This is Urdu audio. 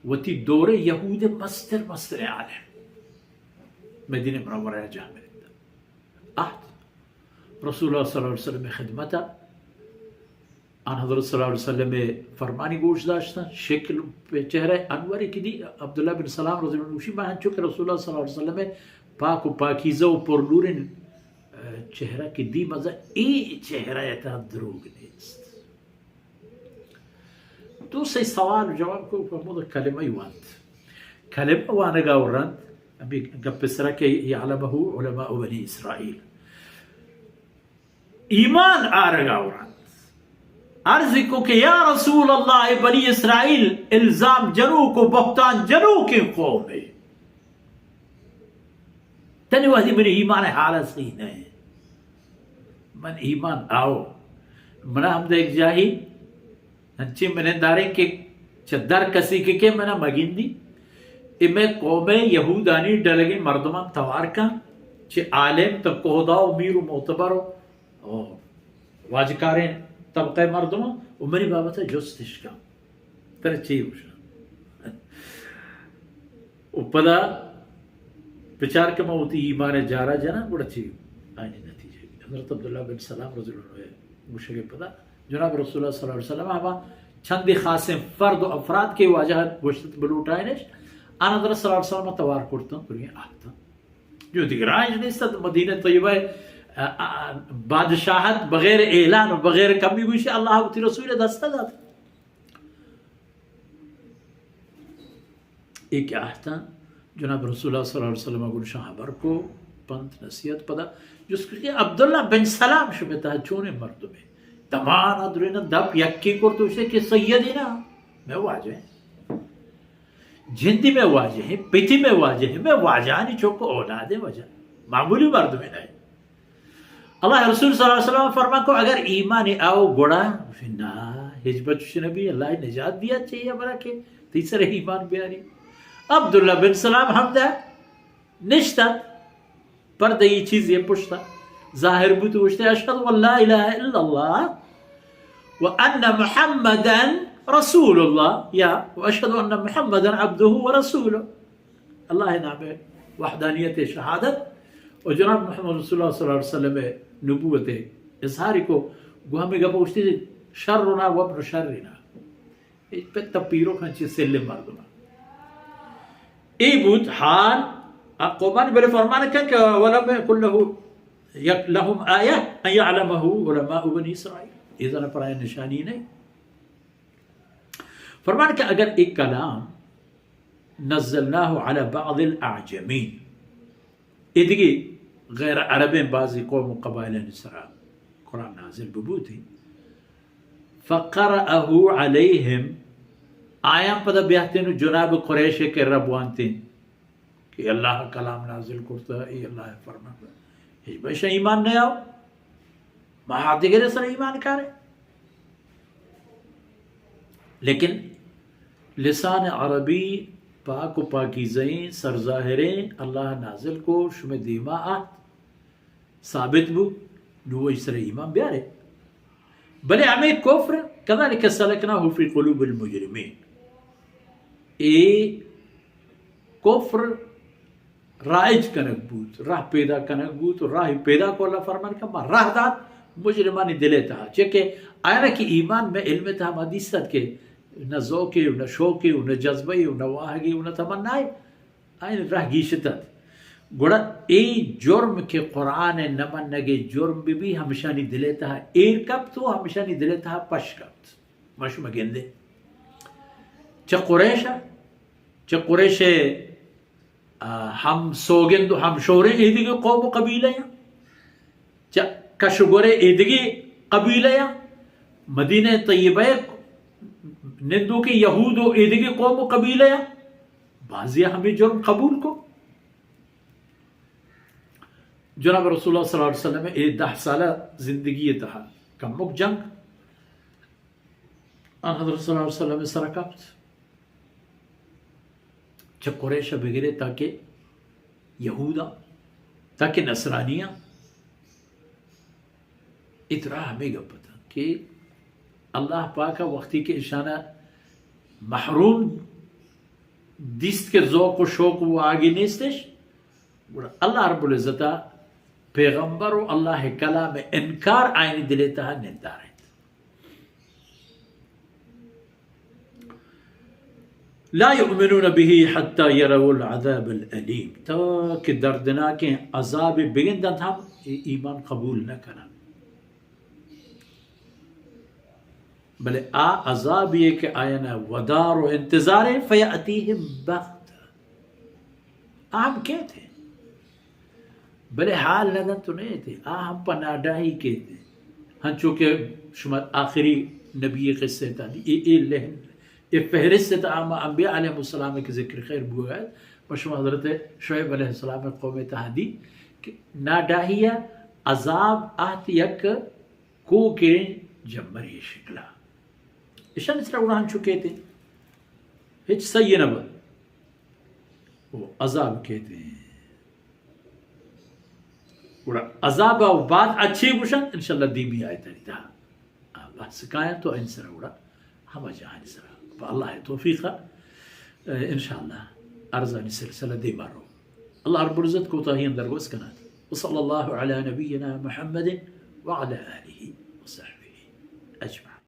وتی دوره یهود مستر عالم مدینه منوره جامعه عهد رسول الله صلی الله علیه وسلم خدمته آن حضرت صلی الله علیه وسلم فرمانی گوش داشتن شکل به چهره انوری که دی عبدالله بن سلام رضی الله عنه من چون رسول الله صلی الله علیه وسلم پاک و پاکیزه و پرنور چهره که دی مزه ای چهره تا دروغ نیست. دوسری سوال و جواب کو فرمود کلمه یوند کلمه وانا گاورند ابي قبسرا كي يعلمه علماء بني اسرائيل ایمان آرگاورند عرضی کو کہ یا رسول اللہ بنی اسرائیل الزام جنو کو بہتان جنو کی قوم ہے تنی وحدی من ایمان حالت صحیح نہیں من ایمان آو منا ہم دیکھ جاہی ہنچی منہ دارے کہ چدر کسی کے منا مگین دی امی قوم یہودانی ڈلگی مردمان توار کا چی عالم تب قہدا و میر و معتبر و واجکارین طبقه مردم و منی بابت جستش کم تر چی بوشن و پدا بچار که موتی ایمان جارا جنا بڑا چی آئینی نتیجه حضرت عبداللہ بن سلام رضی اللہ عنہ گوشه که پدا جناب رسول اللہ صلی اللہ علیہ وسلم اما چندی خاص فرد و افراد کے واجہ گوشت بلوٹ آئینش آن حضرت صلی اللہ علیہ وسلم توار کرتن پرگی آتا جو دیگر آئینش نیست مدینہ طیبہ بادشاہت بغیر اعلان و بغیر کمی گوشی اللہ و تی رسول دستا داتا ایک آہتا جناب رسول اللہ صلی اللہ علیہ وسلم اگل شاہبر کو پنت نصیحت پدا جس کہ عبداللہ بن سلام شبتا چونے مردو میں دمان ادرینا دب یکی کرتو اسے کہ سیدینا میں واجہ ہیں جندی میں واجہ ہیں پیتی میں واجہ ہیں میں واجہانی چوکو اولاد وجہ معمولی مردو میں نہیں اللہ رسول صلی اللہ علیہ وسلم فرمان کو اگر ایمان آو گوڑا نا حجبت نبی اللہ نجات دیا چاہیے برا کہ تیسرے ایمان بیاری عبداللہ بن سلام حمدہ نشتا پردہ یہ چیز یہ پشتا ظاہر بوتو وشتے اشہد و لا الہ الا اللہ وان محمدا رسول اللہ یا واشہد ان محمدا عبدہ ورسولہ اللہ نام وحدانیت شہادت اور جناب محمد رسول اللہ صلی اللہ علیہ وسلم نبوت اظہاری کو گوہ میں گا پوچھتی شرنا وابن شرنا پہ تپیرو کھنچی سلم مردنا ای بود حال قومان بلے فرمانا کن کہ ولم يكن لهم آیہ ان يعلمه علماء بنی اسرائیل ایزا پر آیہ نشانی نہیں فرمانا کہ اگر ایک کلام نزلناه على بعض الاعجمین ادگی غیر عربین بعضی قوم و قبائل نصرا قرآن نازل ببوتی فقرأه علیہم آیام پدا بیہتین جناب قریش کے ربوانتین کہ اللہ کلام نازل کرتا ہے اللہ فرماتا ہے ہیچ بشا ایمان نہیں آو مہاتی گرے سر ایمان کارے لیکن لسان عربی پاک و پاکیزیں سرظاہریں اللہ نازل کو شم دیما آت ثابت بو نو اسر ایمان بیارے بلے ہمیں کفر کذالک سلکناہ فی قلوب المجرمین اے کفر رائج کنک بود راہ پیدا کنک بود راہ پیدا کو اللہ فرمان کما راہ داد مجرمانی دلے تھا چکہ آیا کہ ایمان میں علم تھا حدیثت کے نہ ذوقی نہ شوقی نہ جذبی نہ واہگی نہ تمنائی آئین راہ گیشتت گوڑا ای جرم کے قرآن نمن نگے جرم بھی ہمیشانی دلیتا ہے ایر کب تو ہمیشانی دلیتا ہے پش کبت مشو مگندے چا قریش ہم سوگندو ہم شورے ایدگی قوم و قبیلہ یا چا کشگورے ایدگی قبیلہ یا مدینہ طیبہ نندو کے یہود و ایدگی قوم و قبیلہ یا بعضی ہمیں جرم قبول کو جناب رسول اللہ صلی اللہ علیہ وسلم 10 سالہ زندگی تہا کمک جنگ آن حضرت صلی اللہ علیہ وسلم سرکبت چھ قریشہ بگرے تاکہ یہودا تاکہ نصرانیہ اترا ہمیں گا پتا کہ اللہ پاکا وقتی کے اشانہ محروم دیست که ذوق و شوق و آگی نیستش الله رب العزت پیغمبر و الله کلام انکار آینی دلیتا نداره لا يؤمنون به حتى يروا العذاب الأليم تا کہ دردناک عذاب بگندن ہم ایمان قبول نہ کرن بلے عذاب یہ کہ آینا ودار و انتظار فیأتیہم بغت ہم کہتے بلے حال ندن تو نہیں تھے ہم پناڈا ہی کہتے ہم چونکہ شما آخری نبی قصے تا یہ فہرست عام انبیاء علیہ السلام کے ذکر خیر بوا ہے وشما حضرت شعیب علیہ السلام قوم تہدی کہ ناڈاہیہ عذاب آت یک کو کے جمری شکلا اشان اس طرح انہاں چکے تھے ہچ سی نبا وہ عذاب کہتے ہیں عذاب و بعد اچھی بشن انشاءاللہ دیمی آیت ہے بحث کائیں تو ان سر اڑا ہم جہاں سر فالله توفيقه إن شاء الله أرزاني سلسلة دي بارو الله رب العزت كوتاهين درغوز كانت وصلى الله على نبينا محمد وعلى آله وصحبه أجمعين